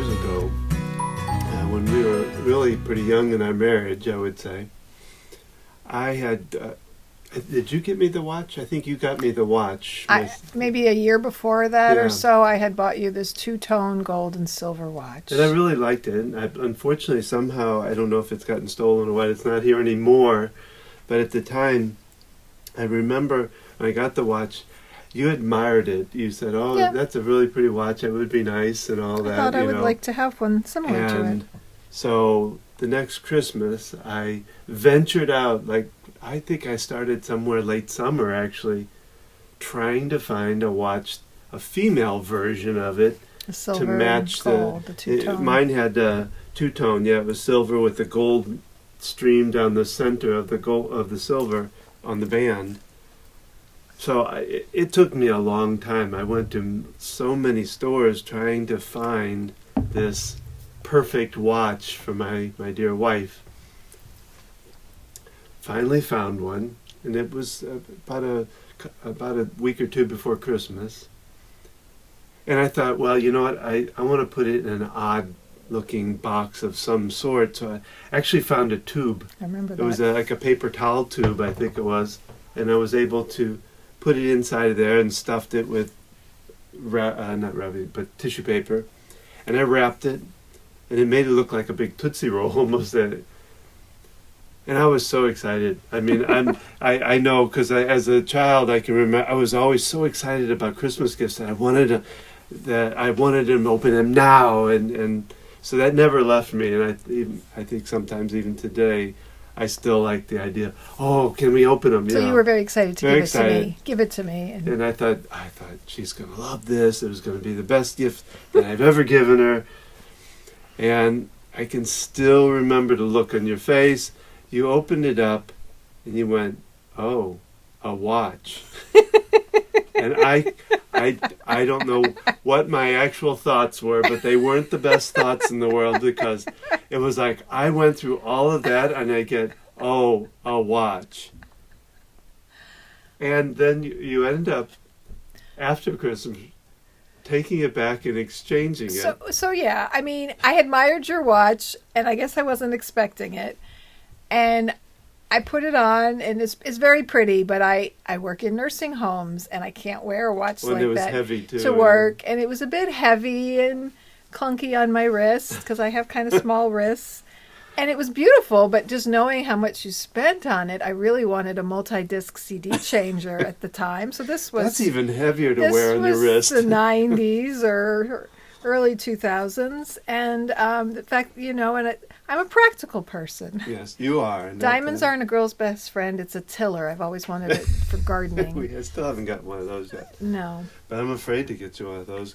years ago, when we were really pretty young in our marriage, I would say, I had... did you get me the watch? I think you got me the watch. Maybe a year before that Yeah. or so, I had bought you this two-tone gold and silver watch. And I really liked it. And unfortunately, somehow, I don't know if it's gotten stolen or what, it's not here anymore. But at the time, I remember when I got the watch, you admired it. You said, oh, Yeah. That's a really pretty watch. It would be nice and all that. I thought I would like to have one similar to it. So the next Christmas, I ventured out, I think I started somewhere late summer, actually, trying to find a female version of it Silver to match gold, the two-tone. Mine had two-tone, yeah, it was silver with the gold stream down the center of the silver on the band. So it took me a long time. I went to so many stores trying to find this perfect watch for my dear wife. Finally found one, and it was about a week or two before Christmas. And I thought, well, you know what, I want to put it in an odd-looking box of some sort. So I actually found a tube. I remember that. It was like a paper towel tube, I think it was. And I was able to put it inside of there and stuffed it with, tissue paper. And I wrapped it, and it made it look like a big Tootsie Roll almost. And I was so excited. I mean, I know, because as a child, I can remember, I was always so excited about Christmas gifts that I wanted them to open them now. And so that never left me. And I think sometimes even today, I still like the idea. Oh, can we open them? So you were very excited to give it to me. And I thought she's going to love this. It was going to be the best gift that I've ever given her. And I can still remember the look on your face. You opened it up, and you went, "Oh, a watch." And I don't know what my actual thoughts were, but they weren't the best thoughts in the world, because it was like I went through all of that, and I get, "Oh, a watch." And then you end up, after Christmas, taking it back and exchanging it. So yeah, I mean, I admired your watch, and I guess I wasn't expecting it. And I put it on, and it's very pretty, but I work in nursing homes, and I can't wear a watch like that heavy too, to work. And it was a bit heavy and clunky on my wrist, because I have kind of small wrists. And it was beautiful, but just knowing how much you spent on it, I really wanted a multi-disc CD changer at the time. So that's even heavier to wear on your wrist. This was the 90s or early 2000s. And the fact, and I'm a practical person. Yes, you are. Diamonds aren't a girl's best friend. It's a tiller. I've always wanted it for gardening. I still haven't gotten one of those yet. No. But I'm afraid to get you one of those.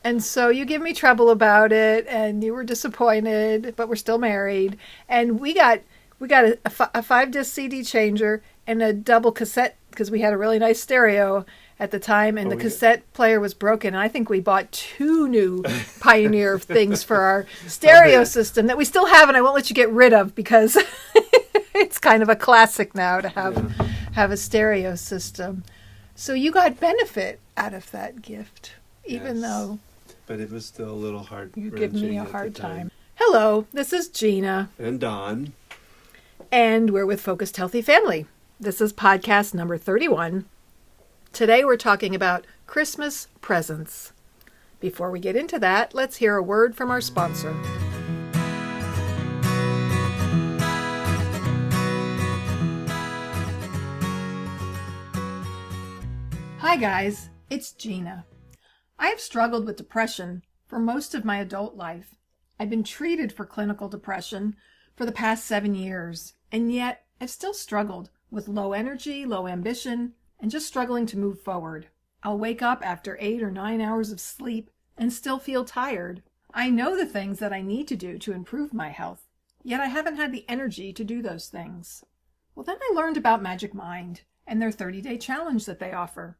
And so you give me trouble about it, and you were disappointed, but we're still married. And we got a 5-disc CD changer and a double cassette, because we had a really nice stereo at the time, and the cassette player was broken. And I think we bought 2 new Pioneer things for our stereo system that we still have, and I won't let you get rid of, because it's kind of a classic now to have a stereo system. So you got benefit out of that gift, even though... But it was still a little hard-wrenching. You give me a hard time. Hello, this is Gina. And Don. And we're with Focused Healthy Family. This is podcast number 31. Today we're talking about Christmas presents. Before we get into that, let's hear a word from our sponsor. Hi guys, it's Gina. I have struggled with depression for most of my adult life. I've been treated for clinical depression for the past 7 years, and yet I've still struggled with low energy, low ambition, and just struggling to move forward. I'll wake up after 8 or 9 hours of sleep and still feel tired. I know the things that I need to do to improve my health, yet I haven't had the energy to do those things. Well, then I learned about Magic Mind and their 30-day challenge that they offer.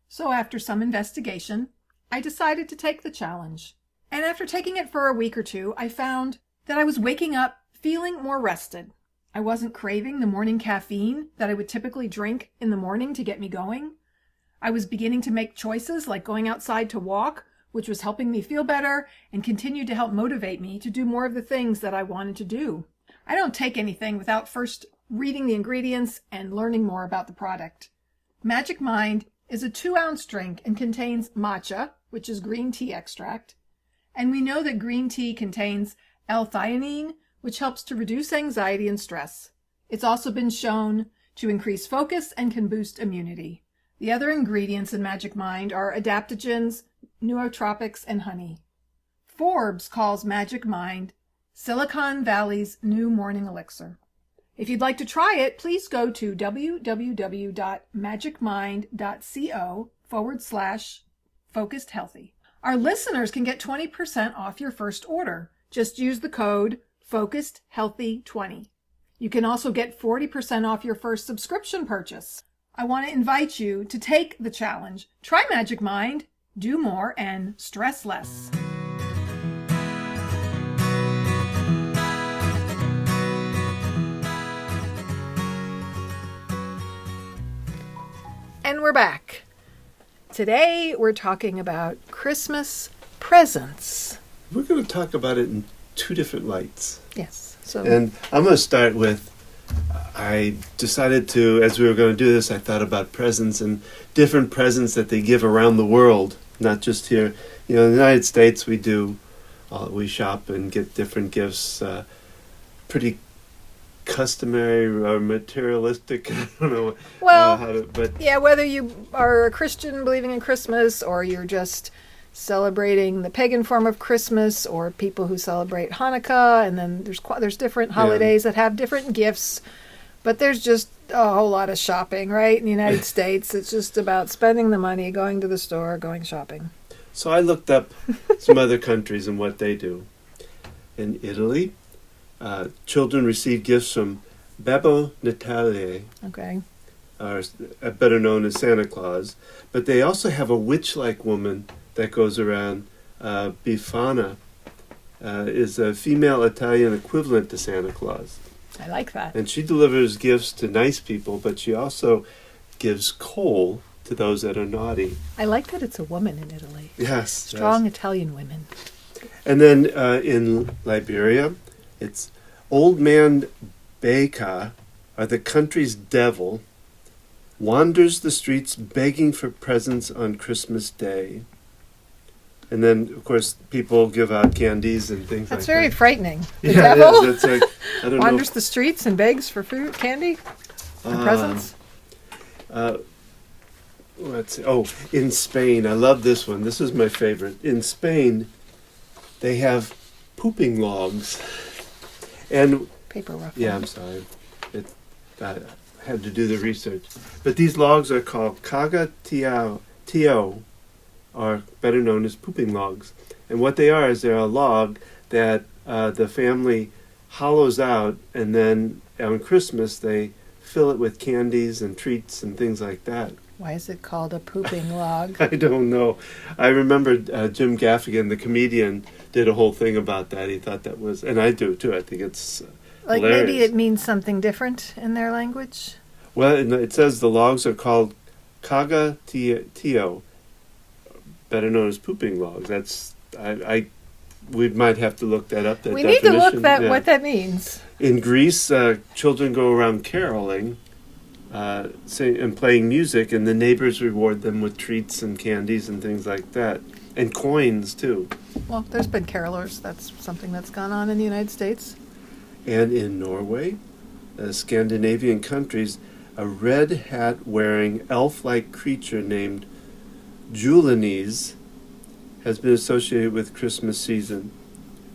So after some investigation, I decided to take the challenge. And after taking it for a week or two, I found that I was waking up feeling more rested. I wasn't craving the morning caffeine that I would typically drink in the morning to get me going. I was beginning to make choices like going outside to walk which was helping me feel better and continued to help motivate me to do more of the things that I wanted to do. I don't take anything without first reading the ingredients and learning more about the product. Magic Mind is a 2-ounce drink and contains matcha, which is green tea extract. And we know that green tea contains L-theanine, which helps to reduce anxiety and stress. It's also been shown to increase focus and can boost immunity. The other ingredients in Magic Mind are adaptogens, nootropics, and honey. Forbes calls Magic Mind Silicon Valley's new morning elixir. If you'd like to try it, please go to www.magicmind.co/focusedhealthy. Our listeners can get 20% off your first order. Just use the code FOCUSEDHEALTHY20. You can also get 40% off your first subscription purchase. I want to invite you to take the challenge. Try Magic Mind, do more, and stress less. And we're back. Today we're talking about Christmas presents. We're going to talk about it in two different lights. Yes. And I'm going to start with, I decided to, as we were going to do this, I thought about presents and different presents that they give around the world, not just here. In the United States, we shop and get different gifts, pretty customary or materialistic. I don't know. Well, but yeah, whether you are a Christian believing in Christmas or you're just celebrating the pagan form of Christmas, or people who celebrate Hanukkah, and then there's different holidays that have different gifts, but there's just a whole lot of shopping, right? In the United States, it's just about spending the money, going to the store, going shopping. So I looked up some other countries and what they do. In Italy, children receive gifts from Babbo Natale, okay, or better known as Santa Claus, but they also have a witch-like woman that goes around. Befana is a female Italian equivalent to Santa Claus. I like that. And she delivers gifts to nice people, but she also gives coal to those that are naughty. I like that it's a woman in Italy. Yes. Strong Italian women. And then in Liberia, it's Old Man Beka, or the country's devil, wanders the streets begging for presents on Christmas Day. And then, of course, people give out candies and things like that. That's very frightening. The devil? devil It is. That's like, I don't wanders the streets and begs for food, candy, and presents. Let's see. Oh, in Spain, I love this one. This is my favorite. In Spain, they have pooping logs. And paper rough. Yeah, I'm sorry. I had to do the research. But these logs are called caga tio, or better known as pooping logs. And what they are is they're a log that the family hollows out, and then on Christmas they fill it with candies and treats and things like that. Why is it called a pooping log? I don't know. I remember Jim Gaffigan, the comedian, did a whole thing about that. He thought that was, and I do too. I think it's like hilarious. Maybe it means something different in their language. Well, it says the logs are called caga tio, better known as pooping logs. That's we might have to look that up. We need to look what that means. In Greece, children go around caroling, and playing music, and the neighbors reward them with treats and candies and things like that, and coins too. Well, there's been carolers. That's something that's gone on in the United States. And in Norway, Scandinavian countries, a red hat-wearing elf-like creature named Julenes has been associated with Christmas season.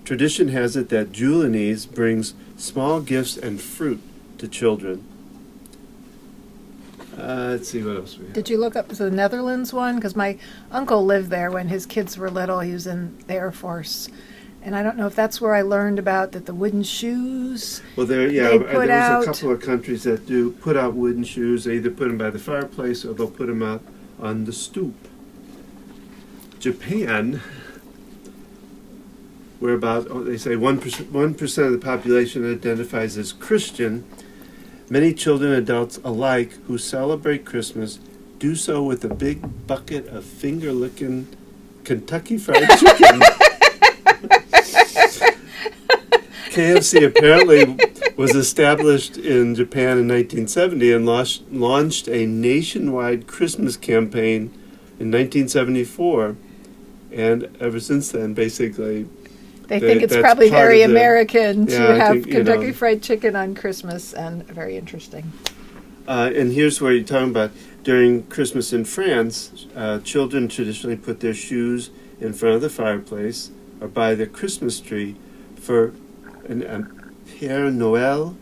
Tradition has it that Julenes brings small gifts and fruit to children. Let's see what else we have. Did you look up the Netherlands one? Because my uncle lived there when his kids were little. He was in the Air Force. And I don't know if that's where I learned about that the wooden shoes. Well, there's a couple of countries that do put out wooden shoes. They either put them by the fireplace or they'll put them out on the stoop. Japan, where they say 1% of the population identifies as Christian, many children and adults alike who celebrate Christmas do so with a big bucket of finger-licking Kentucky Fried Chicken. KFC apparently was established in Japan in 1970 and launched a nationwide Christmas campaign in 1974. And ever since then, basically, they think it's probably very American to have Kentucky Fried Chicken on Christmas, and very interesting. And here's where you're talking about during Christmas in France, children traditionally put their shoes in front of the fireplace or by the Christmas tree for an Père Noël,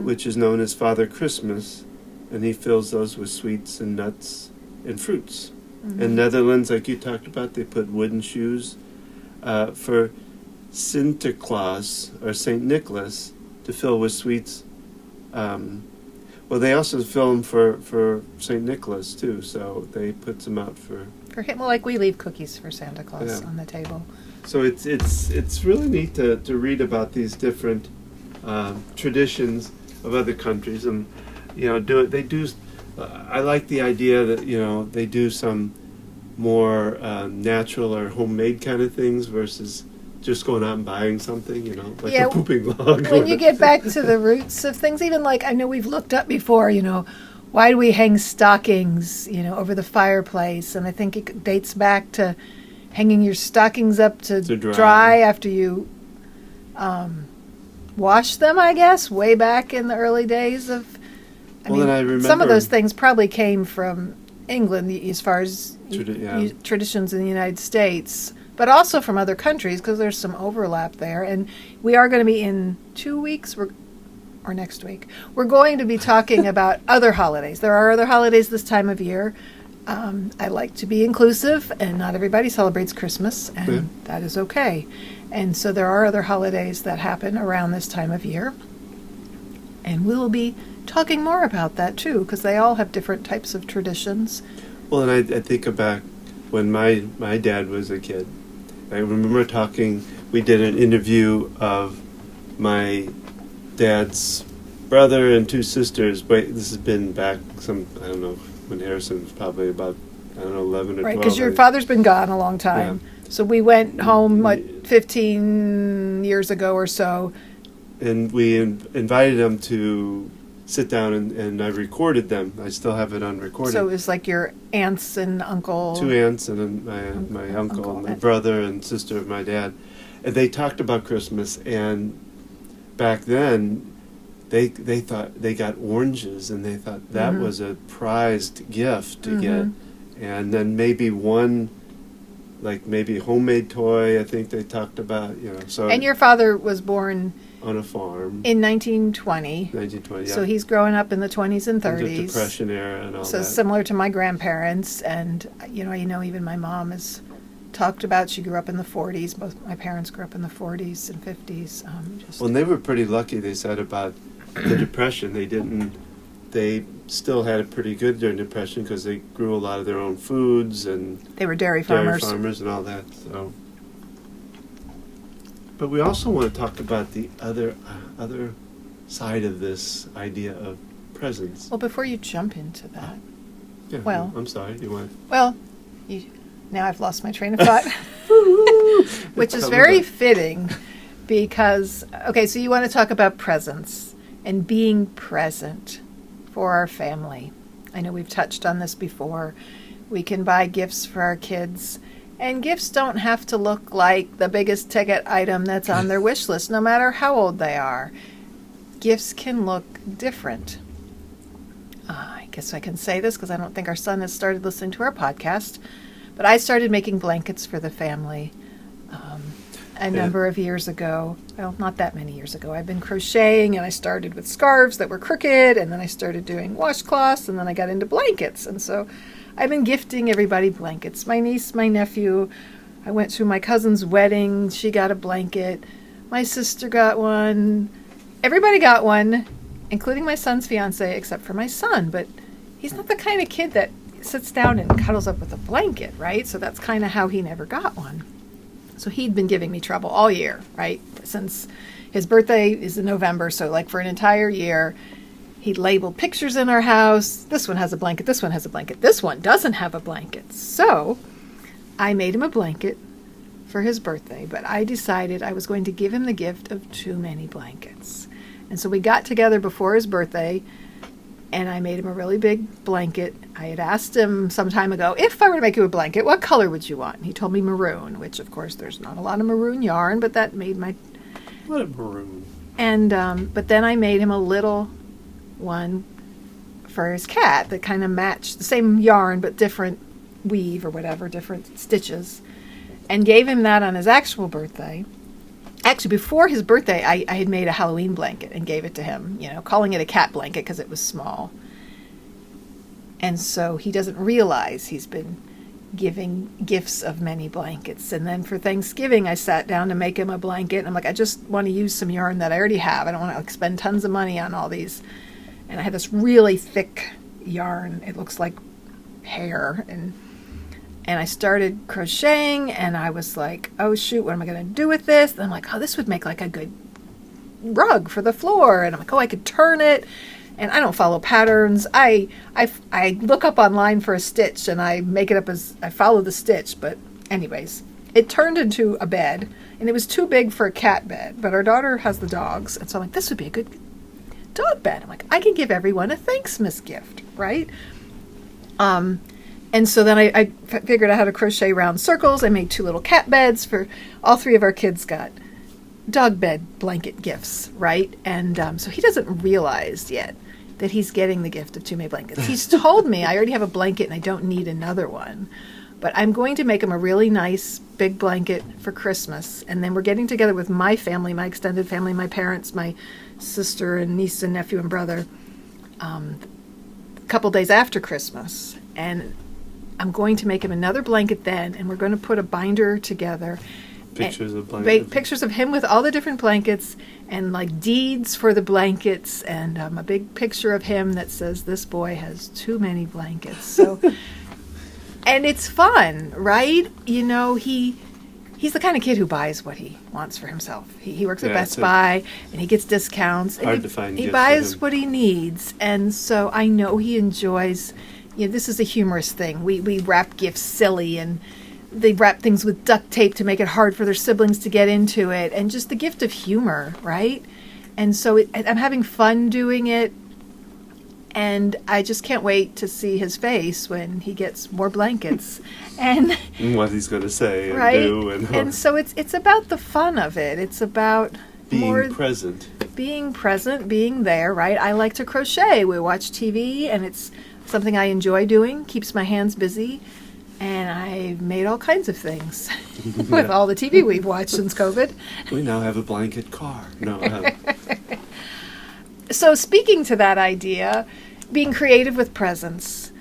which is known as Father Christmas, and he fills those with sweets and nuts and fruits. In Netherlands, like you talked about, they put wooden shoes for Sinterklaas or Saint Nicholas to fill with sweets. Well, they also fill them for Saint Nicholas too, so they put some out for him. Well, like we leave cookies for Santa Claus on the table. So it's really neat to read about these different traditions of other countries, and I like the idea that they do some more natural or homemade kind of things versus just going out and buying something, like a pooping log. When you get back to the roots of things, even like I know we've looked up before, why do we hang stockings, over the fireplace? And I think it dates back to hanging your stockings up to dry after you wash them, I guess, way back in the early days of... I remember some of those things probably came from England as far as traditions in the United States, but also from other countries because there's some overlap there. And we are going to be in 2 weeks, or next week, we're going to be talking about other holidays. There are other holidays this time of year. I like to be inclusive, and not everybody celebrates Christmas, and that is okay. And so there are other holidays that happen around this time of year. And we'll be talking more about that, too, because they all have different types of traditions. Well, and I think about when my dad was a kid. I remember we did an interview of my dad's brother and 2 sisters. But this has been back I don't know, when Harrison was probably about, 11 or 12. Right, because your father's been gone a long time. Yeah. So we went home, 15 years ago or so. And we invited them to sit down, and I recorded them. I still have it on recording. So it was like your aunts and uncle. 2 aunts and my uncle and my brother and sister of my dad. And they talked about Christmas, and back then they thought they got oranges, and they thought that was a prized gift to get. And then maybe one, like maybe homemade toy, I think they talked about, So. And your father was born on a farm in 1920. 1920, yeah. So he's growing up in the 20s and 30s. In the Depression era and all that. So similar to my grandparents, and even my mom has talked about she grew up in the 40s. Both my parents grew up in the 40s and 50s. Well, and they were pretty lucky. They said about the Depression, they still had it pretty good during the Depression because they grew a lot of their own foods, and they were dairy farmers and all that. So. But we also want to talk about the other side of this idea of presents. Well, before you jump into that, I'm sorry. You want? Well, now I've lost my train of thought, which is very fitting because so you want to talk about presents and being present for our family. I know we've touched on this before. We can buy gifts for our kids. And gifts don't have to look like the biggest ticket item that's on their wish list, no matter how old they are. Gifts can look different. I guess I can say this because I don't think our son has started listening to our podcast, but I started making blankets for the family a number of years ago. Well, not that many years ago. I've been crocheting, and I started with scarves that were crooked, and then I started doing washcloths, and then I got into blankets, and so I've been gifting everybody blankets. My niece, my nephew. I went to my cousin's wedding. She got a blanket. My sister got one. Everybody got one, including my son's fiance, except for my son. But he's not the kind of kid that sits down and cuddles up with a blanket, right? So that's kind of how he never got one. So he'd been giving me trouble all year, right? Since his birthday is in November, so like for an entire year, he'd labeled pictures in our house. This one has a blanket. This one has a blanket. This one doesn't have a blanket. So I made him a blanket for his birthday, but I decided I was going to give him the gift of too many blankets. And so we got together before his birthday, and I made him a really big blanket. I had asked him some time ago, if I were to make you a blanket, what color would you want? And he told me maroon, which of course there's not a lot of maroon yarn, but that made my... What a maroon. And, but then I made him a little one for his cat that kind of matched the same yarn, but different weave or whatever, different stitches, and gave him that on his actual birthday. Actually, before his birthday, I had made a Halloween blanket and gave it to him, calling it a cat blanket because it was small. And so he doesn't realize he's been giving gifts of many blankets. And then for Thanksgiving, I sat down to make him a blanket. And I'm like, I just want to use some yarn that I already have. I don't want to spend tons of money on all these. And I had this really thick yarn. It looks like hair. And I started crocheting, and I was like, oh shoot, what am I going to do with this? And I'm like, oh, this would make like a good rug for the floor. And I'm like, oh, I could turn it. And I don't follow patterns. I look up online for a stitch, and I make it up as I follow the stitch. But anyways, it turned into a bed, and it was too big for a cat bed. But our daughter has the dogs, and so I'm like, this would be a good dog bed. I'm like, I can give everyone a Thanksmas gift, right? And so then I figured out how to crochet round circles. I made 2 little cat beds for all 3 of our kids got dog bed blanket gifts, right? And so he doesn't realize yet that he's getting the gift of too many blankets. He's told me I already have a blanket and I don't need another one. But I'm going to make him a really nice big blanket for Christmas. And then we're getting together with my family, my extended family, my parents, my sister and niece and nephew and brother, a couple days after Christmas. And I'm going to make him another blanket then, and we're going to put a binder together. Pictures of blankets. Pictures of him with all the different blankets, and like deeds for the blankets, and a big picture of him that says, this boy has too many blankets. So, and it's fun, right? He's the kind of kid who buys what he wants for himself. He works at Best Buy, and he gets discounts. Hard to find He gifts buys for him. what he needs, and so I know he enjoys... this is a humorous thing. We wrap gifts silly, and they wrap things with duct tape to make it hard for their siblings to get into it, and just the gift of humor, right? And so I'm having fun doing it, and I just can't wait to see his face when he gets more blankets, and what he's going to say and right? do. And so it's about the fun of it. It's about being present. Being present, being there, right? I like to crochet. We watch TV, and it's something I enjoy doing, keeps my hands busy, and I've made all kinds of things with all the TV we've watched since COVID. We now have a blanket car. No. So speaking to that idea, being creative with presents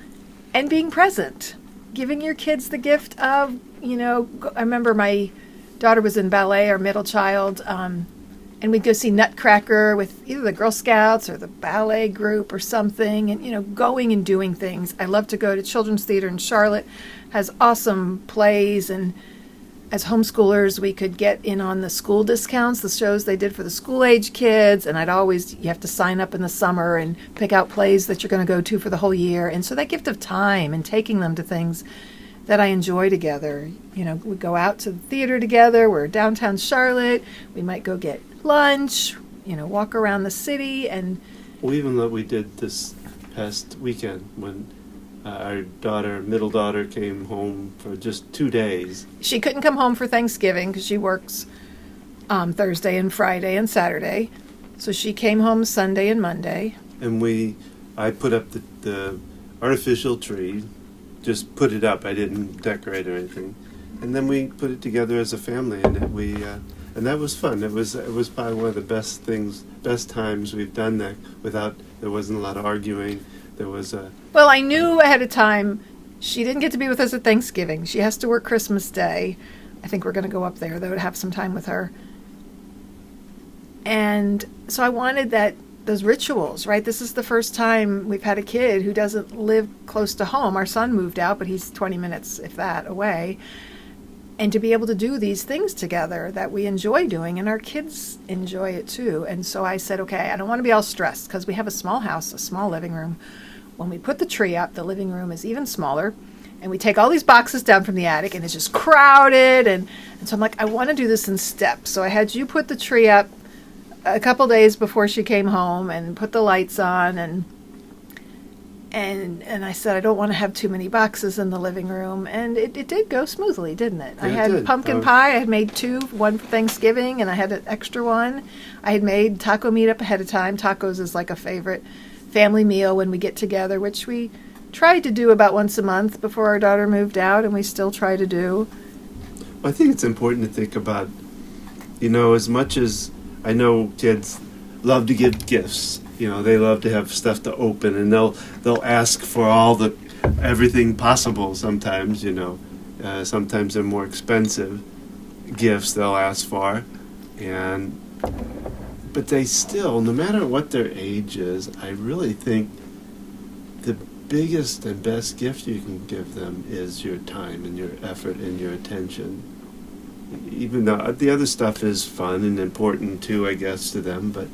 and being present, giving your kids the gift of, I remember my daughter was in ballet, our middle child, and we'd go see Nutcracker with either the Girl Scouts or the ballet group or something, and, going and doing things. I love to go to Children's Theater in Charlotte, has awesome plays, and as homeschoolers, we could get in on the school discounts, the shows they did for the school-age kids, and you have to sign up in the summer and pick out plays that you're going to go to for the whole year. And so that gift of time and taking them to things that I enjoy together. We go out to the theater together. We're downtown Charlotte. We might go get lunch, walk around the city. And Well, even though we did this past weekend when our middle daughter, came home for just 2 days. She couldn't come home for Thanksgiving because she works Thursday and Friday and Saturday. So she came home Sunday and Monday. And I put up the artificial tree, just put it up. I didn't decorate or anything. And then we put it together as a family, and and that was fun. It was probably one of the best times we've done that there wasn't a lot of arguing. There was Well, I knew ahead of time she didn't get to be with us at Thanksgiving. She has to work Christmas Day. I think we're going to go up there, though, to have some time with her. And so I wanted those rituals, right? This is the first time we've had a kid who doesn't live close to home. Our son moved out, but he's 20 minutes, if that, away. And to be able to do these things together that we enjoy doing, and our kids enjoy it too. And so I said, okay, I don't want to be all stressed because we have a small house, a small living room. When we put the tree up, the living room is even smaller. And we take all these boxes down from the attic, and it's just crowded. And so I'm like, I want to do this in steps. So I had you put the tree up a couple days before she came home and put the lights on. And I said, I don't want to have too many boxes in the living room. And it did go smoothly, didn't it? Yeah, I had it did. pumpkin pie. I had made 2, one for Thanksgiving, and I had an extra one. I had made taco meat up ahead of time. Tacos is like a favorite family meal when we get together, which we tried to do about once a month before our daughter moved out, and we still try to do. I think it's important to think about, as much as I know kids love to give gifts, they love to have stuff to open, and they'll ask for everything possible sometimes, sometimes they're more expensive gifts they'll ask for, but they still, no matter what their age is, I really think the biggest and best gift you can give them is your time and your effort and your attention. Even though the other stuff is fun and important too, I guess, to them, but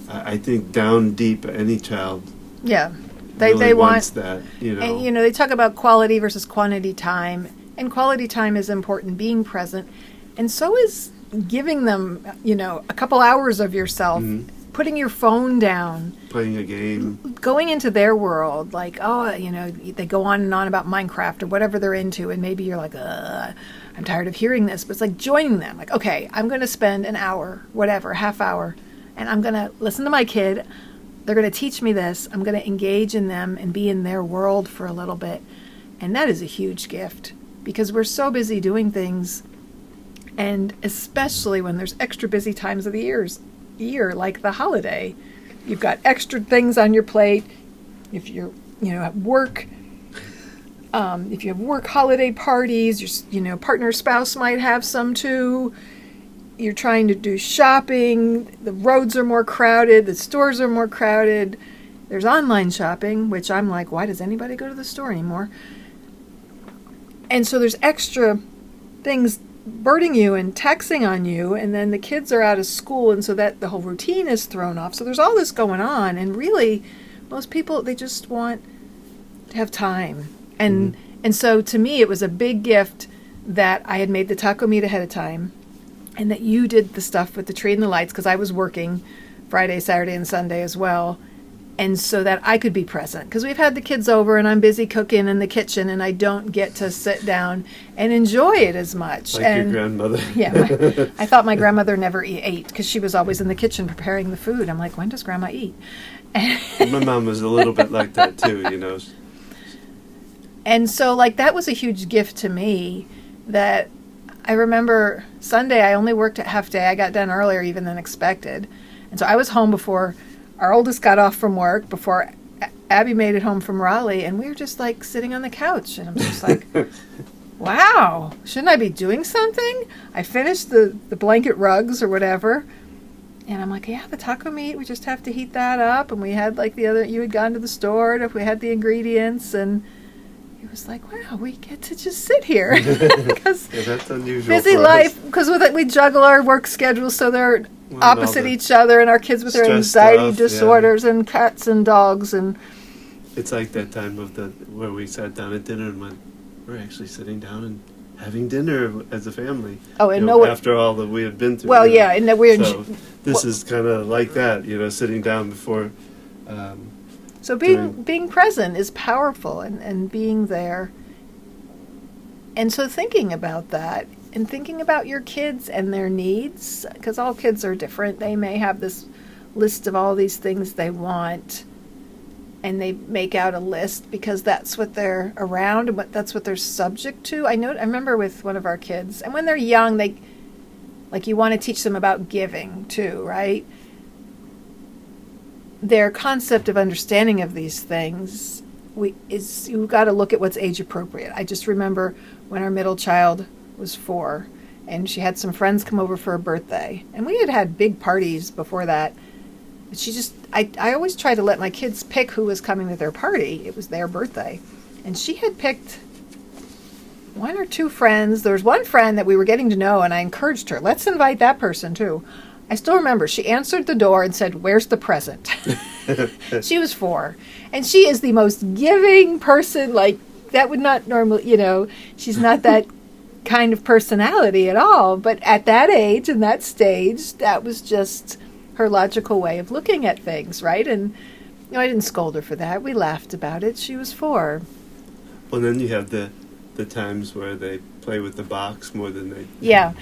I think down deep, any child they wants want that. And they talk about quality versus quantity time, and quality time is important, being present, and so is giving them a couple hours of yourself. Mm-hmm. Putting your phone down, playing a game, going into their world, like, they go on and on about Minecraft or whatever they're into, and maybe you're like, I'm tired of hearing this, but it's like joining them. Like, okay, I'm going to spend an hour, whatever, half hour, and I'm going to listen to my kid. They're going to teach me this. I'm going to engage in them and be in their world for a little bit. And that is a huge gift, because we're so busy doing things, and especially when there's extra busy times of the year, like the holiday. You've got extra things on your plate. If you're, at work, if you have work holiday parties, your partner, spouse might have some too. You're trying to do shopping. The roads are more crowded. The stores are more crowded. There's online shopping, which I'm like, why does anybody go to the store anymore? And so there's extra things burdening you and taxing on you, and then the kids are out of school, and so that the whole routine is thrown off. So there's all this going on, and really most people, they just want to have time. And so to me it was a big gift that I had made the taco meat ahead of time, and that you did the stuff with the tree and the lights, because I was working Friday, Saturday, and Sunday as well. And so that I could be present, because we've had the kids over and I'm busy cooking in the kitchen, and I don't get to sit down and enjoy it as much. Like your grandmother. Yeah. I thought my grandmother never ate, because she was always in the kitchen preparing the food. I'm like, when does Grandma eat? My mom was a little bit like that too, And so that was a huge gift to me, that I remember Sunday I only worked at half day. I got done earlier even than expected. And so I was home before our oldest got off from work, before Abby made it home from Raleigh, and we were just sitting on the couch, and I'm just like, wow, shouldn't I be doing something? I finished the blanket rugs or whatever, and I'm like, yeah, the taco meat, we just have to heat that up, and we had you had gone to the store, and if we had the ingredients, and it was like, wow, we get to just sit here. Because that's unusual. Busy life, because we juggle our work schedules, so they're opposite each other, and our kids with their anxiety disorders, and cats and dogs, and it's like that time where we sat down at dinner and went, we're actually sitting down and having dinner as a family. Oh, and after all that we had been through. Well, yeah, and that we're this is kind of like that, sitting down before. So being present is powerful, and being there, and so thinking about that. And thinking about your kids and their needs, because all kids are different. They may have this list of all these things they want, and they make out a list because that's what they're around and that's what they're subject to. I remember with one of our kids, and when they're young, you want to teach them about giving too, right? Their concept of understanding of these things you've got to look at what's age appropriate. I just remember when our middle child was 4, and she had some friends come over for her birthday, and we had big parties before that. But I always try to let my kids pick who was coming to their party. It was their birthday, and she had picked 1 or 2 friends. There was one friend that we were getting to know, and I encouraged her, let's invite that person too. I still remember she answered the door and said, where's the present? She was 4, and she is the most giving person, that would not normally, she's not that kind of personality at all. But at that age and that stage, that was just her logical way of looking at things, right? And I didn't scold her for that. We laughed about it. She was 4. Well, then you have the times where they play with the box more than they... Yeah.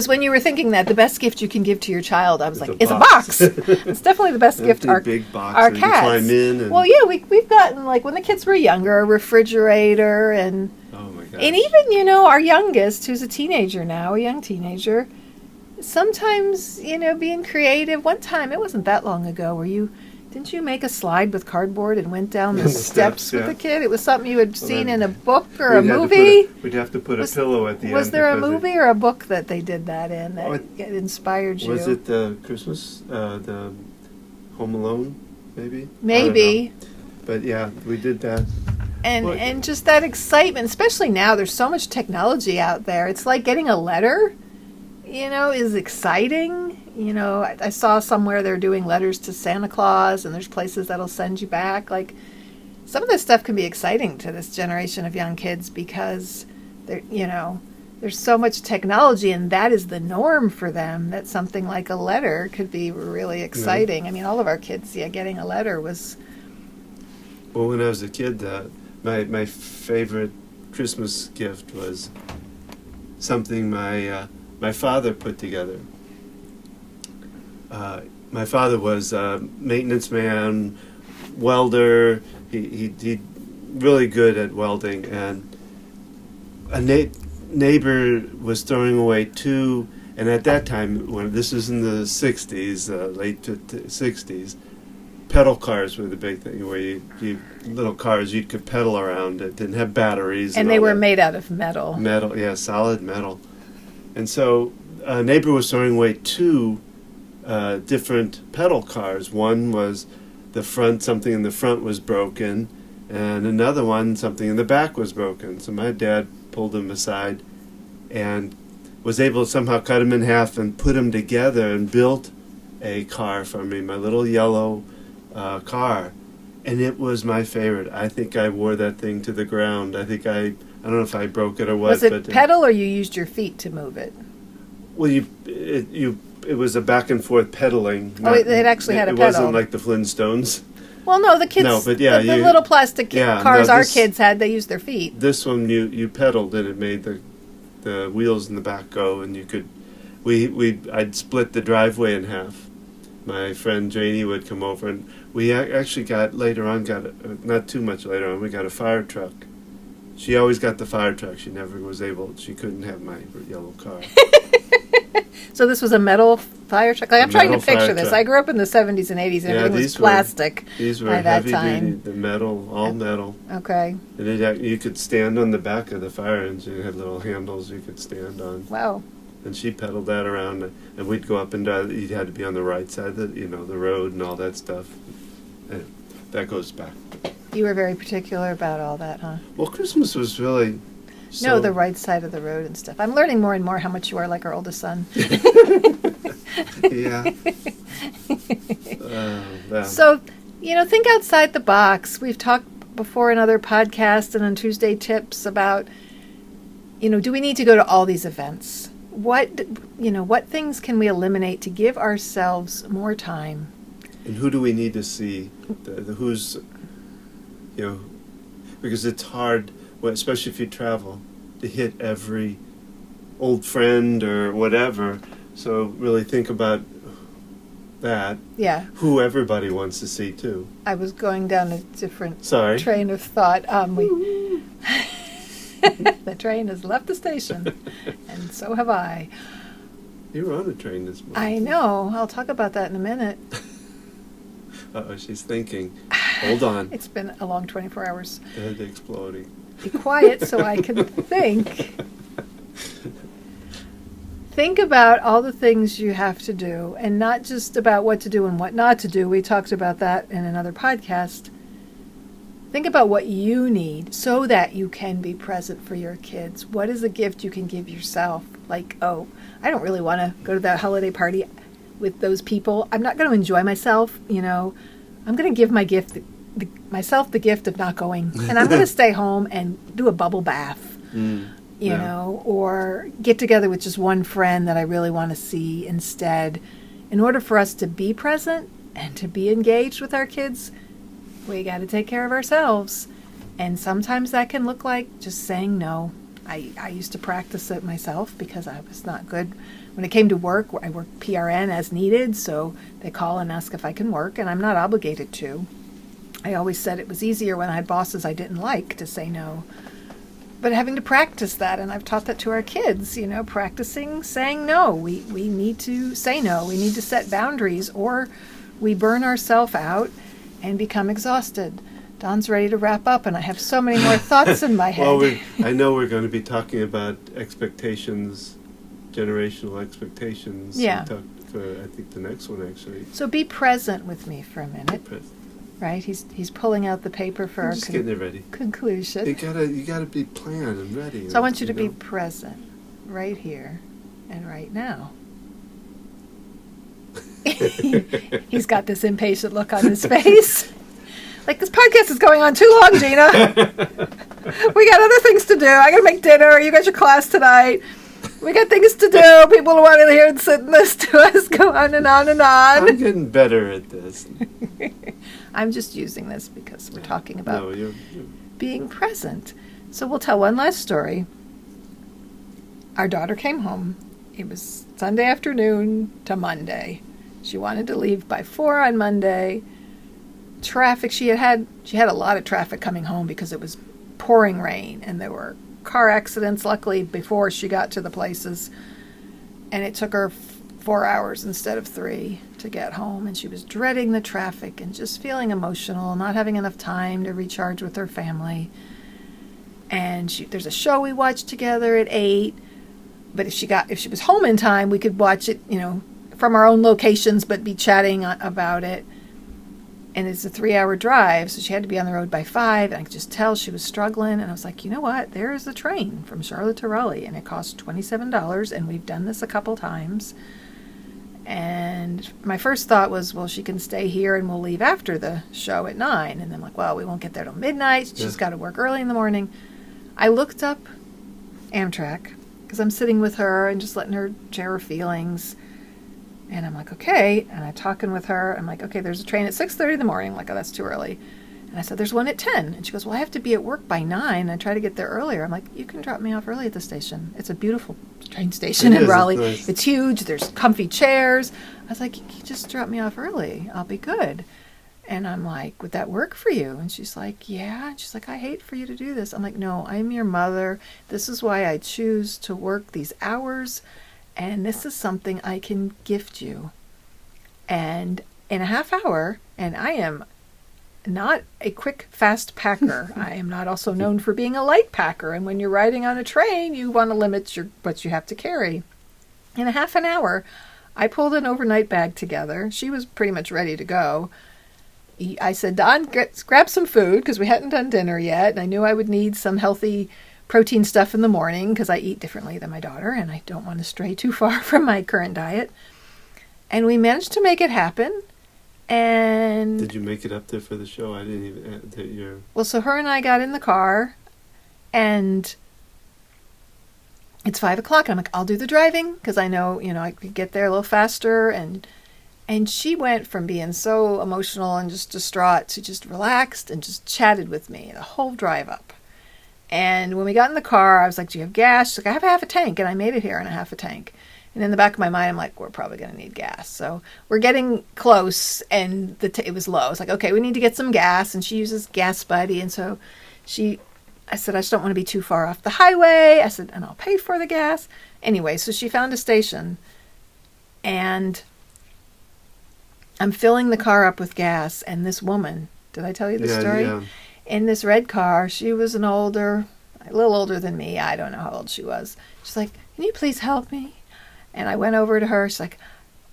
When you were thinking that, the best gift you can give to your child, I was like, it's a box. box. It's definitely the best gift. Our big box our that cats. You climb in. And... Well, yeah, we've gotten, like, when the kids were younger, a refrigerator and... Oh, my gosh. And even, our youngest, who's a teenager now, a young teenager, sometimes, being creative. One time, it wasn't that long ago, didn't you make a slide with cardboard and went down the steps with the kid? It was something you had seen in a book or a movie. We'd have to put a pillow at the end. Was there a movie or a book that they did that in that inspired you? Was it the Christmas, the Home Alone, maybe? Maybe. But yeah, we did that. And just that excitement, especially now, there's so much technology out there. It's like getting a letter, is exciting. I saw somewhere they're doing letters to Santa Claus, and there's places that'll send you back. Like, some of this stuff can be exciting to this generation of young kids because there's so much technology, and that is the norm for them, that something like a letter could be really exciting. Yeah. I mean, all of our kids, getting a letter was... Well, when I was a kid, my favorite Christmas gift was something my father put together. My father was a maintenance man, welder. He really good at welding, and a neighbor was throwing away 2. And at that time, when this was in the '60s, late 60s, pedal cars were the big thing, where you little cars you could pedal around. It didn't have batteries, and they were made out of metal. Metal, yeah, solid metal. And so a neighbor was throwing away 2 different pedal cars. One was something in the front was broken, and another one, something in the back was broken. So my dad pulled them aside and was able to somehow cut them in half and put them together and built a car for me, my little yellow car. And it was my favorite. I think I wore that thing to the ground. I don't know if I broke it or what. Was it pedal or you used your feet to move it? Well, it was a back and forth pedaling. It actually had a pedal. It wasn't like the Flintstones. Well, no, the kids. No, but yeah, the little plastic cars our kids had, they used their feet. This one you pedaled and it made the wheels in the back go, and you could. I'd split the driveway in half. My friend Janie would come over, and we actually not too much later on, we got a fire truck. She always got the fire truck. She couldn't have my yellow car. So this was a metal fire truck? I'm trying to picture this. I grew up in the 70s and 80s, and everything was plastic. These were heavy duty, the metal, all metal. Okay. And you could stand on the back of the fire engine. It had little handles you could stand on. Wow. And she pedaled that around, and we'd go up and down. You had to be on the right side of the road and all that stuff. And that goes back. You were very particular about all that, huh? Well, Christmas was really... No, the right side of the road and stuff. I'm learning more and more how much you are like our oldest son. Yeah. So, think outside the box. We've talked before in other podcasts and on Tuesday Tips about, do we need to go to all these events? What things can we eliminate to give ourselves more time? And who do we need to see? Who's, because it's hard, especially if you travel, to hit every old friend or whatever. So really think about that. Yeah. Who everybody wants to see too. I was going down a different train of thought. The train has left the station, and so have I. You were on a train this morning. I know. I'll talk about that in a minute. Uh-oh, she's thinking. Hold on. It's been a long 24 hours. Head exploding. Be quiet so I can think. Think about all the things you have to do, and not just about what to do and what not to do. We talked about that in another podcast. Think about what you need so that you can be present for your kids. What is a gift you can give yourself? Like, I don't really want to go to that holiday party with those people. I'm not going to enjoy myself, I'm going to give my gift myself the gift of not going. And I'm going to stay home and do a bubble bath, you know, or get together with just one friend that I really want to see instead. In order for us to be present and to be engaged with our kids, we got to take care of ourselves. And sometimes that can look like just saying no. I used to practice it myself because I was not good. When it came to work, I worked PRN as needed, so they call and ask if I can work, and I'm not obligated to. I always said it was easier when I had bosses I didn't like to say no. But having to practice that, and I've taught that to our kids, you know, practicing saying no. We need to say no. We need to set boundaries, or we burn ourselves out and become exhausted. Don's ready to wrap up, and I have so many more thoughts in my head. Well, I know we're going to be talking about expectations, generational expectations. Yeah. I think the next one, actually. So be present with me for a minute. Right? He's pulling out the paper for I'm our just getting it ready. conclusion. You gotta be planned and ready. So I want you to be present right here and right now. He's got this impatient look on his face. Like, this podcast is going on too long, Gina. We got other things to do. I got to make dinner. You got your class tonight. We got things to do. People want to hear and sit and listen to us go on and on and on. I'm getting better at this. I'm just using this because we're talking about No, you're being present. So we'll tell one last story. Our daughter came home. It was Sunday afternoon to Monday. She wanted to leave by 4 on Monday. Traffic, she had a lot of traffic coming home because it was pouring rain and there were car accidents, luckily, before she got to the places. And it took her 4 hours instead of 3 to get home. And she was dreading the traffic and just feeling emotional, not having enough time to recharge with her family. And there's a show we watched together at 8. But if she was home in time, we could watch it, you know, from our own locations, but be chatting about it. And it's a 3-hour drive, so she had to be on the road by 5, and I could just tell she was struggling. And I was like, you know what? There is a train from Charlotte to Raleigh, and it costs $27, and we've done this a couple times. And my first thought was, well, she can stay here, and we'll leave after the show at 9. And then I'm like, well, we won't get there till midnight. She's got to work early in the morning. I looked up Amtrak, because I'm sitting with her and just letting her share her feelings. And I'm like, okay. And I'm talking with her. I'm like, okay, there's a train at 6:30 in the morning. I'm like, oh, that's too early. And I said, there's one at 10. And she goes, well, I have to be at work by 9. And I try to get there earlier. I'm like, you can drop me off early at the station. It's a beautiful train station in Raleigh. It's nice. It's huge. There's comfy chairs. I was like, you just drop me off early. I'll be good. And I'm like, would that work for you? And she's like, yeah. And she's like, I hate for you to do this. I'm like, no, I'm your mother. This is why I choose to work these hours. And this is something I can gift you. And in a half hour, and I am not a quick, fast packer. I am not also known for being a light packer. And when you're riding on a train, you want to limit what you have to carry. In a half an hour, I pulled an overnight bag together. She was pretty much ready to go. I said, Don, grab some food, because we hadn't done dinner yet. And I knew I would need some healthy protein stuff in the morning because I eat differently than my daughter and I don't want to stray too far from my current diet. And we managed to make it happen. And did you make it up there for the show? I didn't even. Well, so her and I got in the car, and it's 5 o'clock. I'm like, I'll do the driving because I know, I could get there a little faster. And she went from being so emotional and just distraught to just relaxed and just chatted with me the whole drive up. And when we got in the car, I was like, do you have gas? She's like, I have a half a tank. And I made it here in a half a tank. And in the back of my mind, I'm like, we're probably going to need gas. So we're getting close, and it was low. I was like, okay, we need to get some gas. And she uses Gas Buddy. And so I said, I just don't want to be too far off the highway. I said, and I'll pay for the gas. Anyway, so she found a station. And I'm filling the car up with gas. And this woman, did I tell you the story? Yeah. In this red car, she was a little older than me. I don't know how old she was. She's like, can you please help me? And I went over to her. She's like,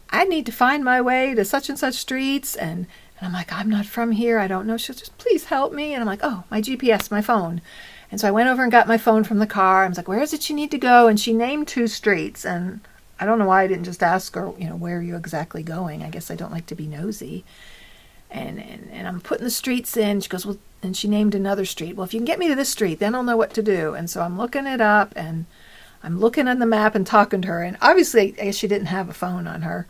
I need to find my way to such and such streets. And I'm like, I'm not from here. I don't know. She'll just, please help me. And I'm like, oh, my GPS, my phone. And so I went over and got my phone from the car. I was like, where is it you need to go? And she named 2 streets. And I don't know why I didn't just ask her, where are you exactly going? I guess I don't like to be nosy. And I'm putting the streets in. She goes, well, and she named another street. Well, if you can get me to this street, then I'll know what to do. And so I'm looking it up, and I'm looking on the map and talking to her. And obviously, I guess she didn't have a phone on her.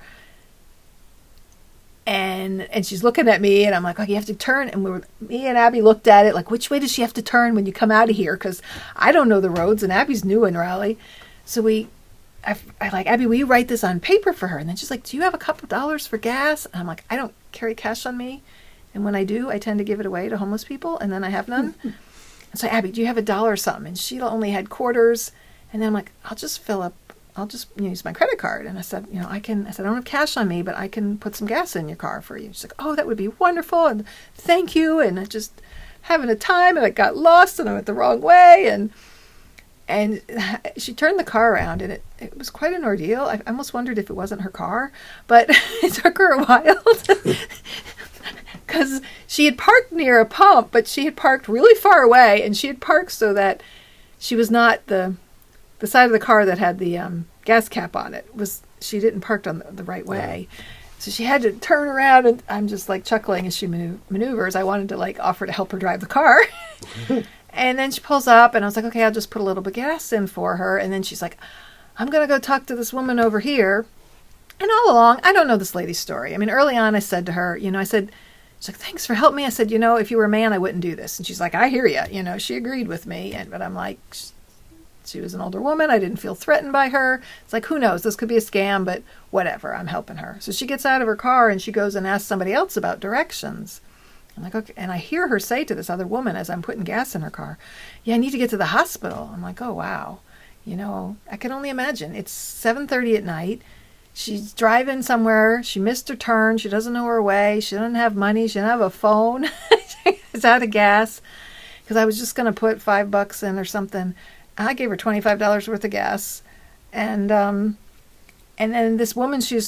And she's looking at me, and I'm like, oh, you have to turn. And me and Abby looked at it, like, which way does she have to turn when you come out of here? Because I don't know the roads, and Abby's new in Raleigh. So I like, Abby, will you write this on paper for her? And then she's like, do you have a couple dollars for gas? And I'm like, I don't carry cash on me. And when I do, I tend to give it away to homeless people, and then I have none. And so, Abby, do you have $1 or something? And she only had quarters. And then I'm like, I'll just use my credit card. And I said, I don't have cash on me, but I can put some gas in your car for you. She's like, oh, that would be wonderful. And thank you. And I just having a time, and I got lost, and I went the wrong way. And she turned the car around, and it was quite an ordeal. I almost wondered if it wasn't her car, but it took her a while because she had parked near a pump, but she had parked really far away, and she had parked so that she was not the side of the car that had the gas cap on it. She didn't park on the right way. So she had to turn around, and I'm just like chuckling as she maneuvers. I wanted to like offer to help her drive the car. And then she pulls up, and I was like, okay, I'll just put a little bit of gas in for her. And then she's like, I'm going to go talk to this woman over here. And all along, I don't know this lady's story. I mean, early on, I said to her, she's like, thanks for helping me. I said, if you were a man, I wouldn't do this. And she's like, I hear you. She agreed with me. But I'm like, she was an older woman. I didn't feel threatened by her. It's like, who knows? This could be a scam, but whatever. I'm helping her. So she gets out of her car, and she goes and asks somebody else about directions. I'm like, okay. And I hear her say to this other woman as I'm putting gas in her car, yeah, I need to get to the hospital. I'm like, oh, wow. I can only imagine. It's 7:30 at night. She's driving somewhere. She missed her turn. She doesn't know her way. She doesn't have money. She doesn't have a phone. She's out of gas because I was just going to put $5 in or something. I gave her $25 worth of gas. And then this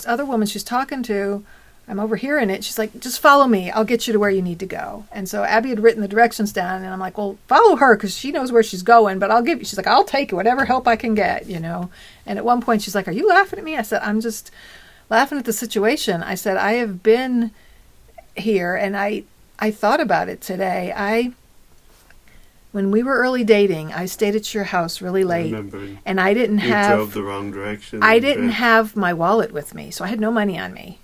other woman she's talking to, I'm overhearing it. She's like, just follow me. I'll get you to where you need to go. And so Abby had written the directions down, and I'm like, well, follow her because she knows where she's going, but she's like, I'll take whatever help I can get, And at one point she's like, are you laughing at me? I said, I'm just laughing at the situation. I said, I have been here, and I thought about it today. When we were early dating, I stayed at your house really late. I remember. And I didn't have... You drove the wrong direction. I didn't have my wallet with me, so I had no money on me.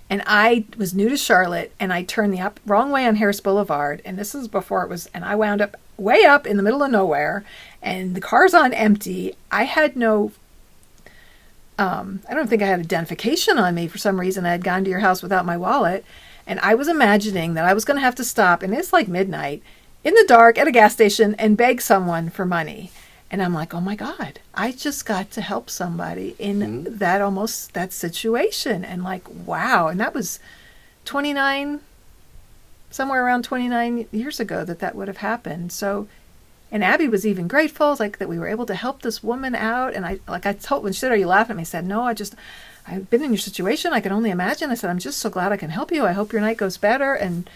And I was new to Charlotte, and I turned the wrong way on Harris Boulevard, and this is before and I wound up way up in the middle of nowhere, and the car's on empty. I had no... I don't think I had identification on me for some reason. I had gone to your house without my wallet, and I was imagining that I was going to have to stop, and it's like midnight, in the dark at a gas station and beg someone for money. And I'm like, oh my God, I just got to help somebody in that situation. And like, wow. And that was somewhere around 29 years ago that would have happened. So, and Abby was even grateful, like that we were able to help this woman out. And I told, when she said, are you laughing at me? I said, no, I've been in your situation. I can only imagine. I said, I'm just so glad I can help you. I hope your night goes better. And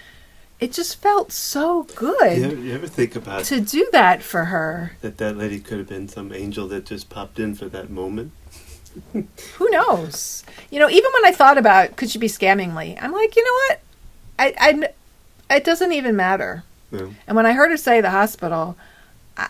it just felt so good. You ever think about to do that for her? That lady could have been some angel that just popped in for that moment. Who knows? Even when I thought about could she be scamming me, I'm like, you know what? It doesn't even matter. No. And when I heard her say the hospital,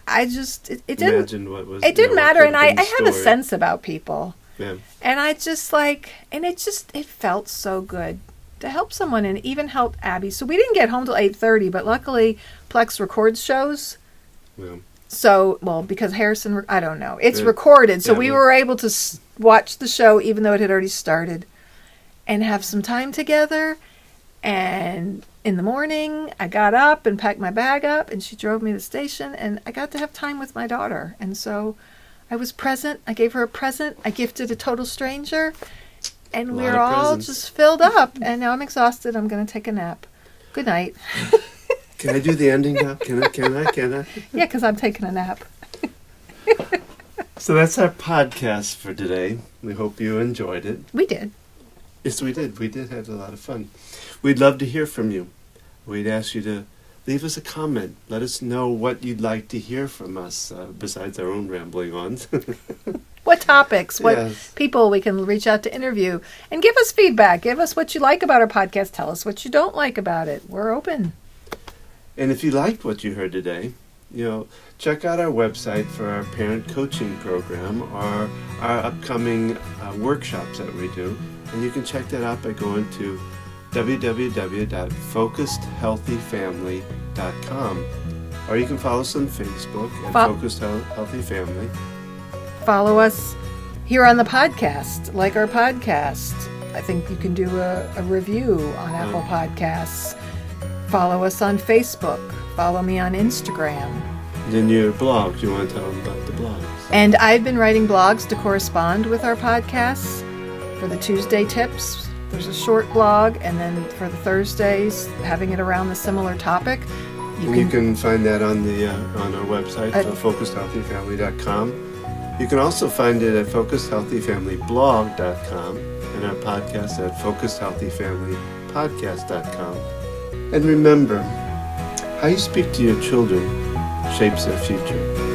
I just it didn't. Imagine what was. It didn't matter, and I have a sense about people. Yeah. And I just it felt so good to help someone and even help Abby. So we didn't get home till 8:30, but luckily Plex records shows. Yeah. So, because Harrison, I don't know. It's recorded, so we were able to watch the show even though it had already started and have some time together. And in the morning, I got up and packed my bag up, and she drove me to the station, and I got to have time with my daughter. And so I was present. I gave her a present. I gifted a total stranger. And we're all just filled up. And now I'm exhausted. I'm going to take a nap. Good night. Can I do the ending now? Can I? Yeah, because I'm taking a nap. So that's our podcast for today. We hope you enjoyed it. We did. Yes, we did. We did have a lot of fun. We'd love to hear from you. We'd ask you to leave us a comment. Let us know what you'd like to hear from us, besides our own rambling on. What topics, what Yes. people we can reach out to interview, and give us feedback. Give us what you like about our podcast. Tell us what you don't like about it. We're open. And if you liked what you heard today, check out our website for our parent coaching program or our upcoming workshops that we do. And you can check that out by going to www.focusedhealthyfamily.com. Or you can follow us on Facebook at Focused Healthy Family. Follow us here on the podcast, like our podcast. I think you can do a review on Apple Podcasts. Follow us on Facebook. Follow me on Instagram. Then your blogs, you want to tell them about the blogs. And I've been writing blogs to correspond with our podcasts. For the Tuesday tips, there's a short blog, and then for the Thursdays, having it around the similar topic. You can find that on our website, focusedhealthyfamily.com. You can also find it at focusedhealthyfamilyblog.com and our podcast at focusedhealthyfamilypodcast.com. And remember, how you speak to your children shapes their future.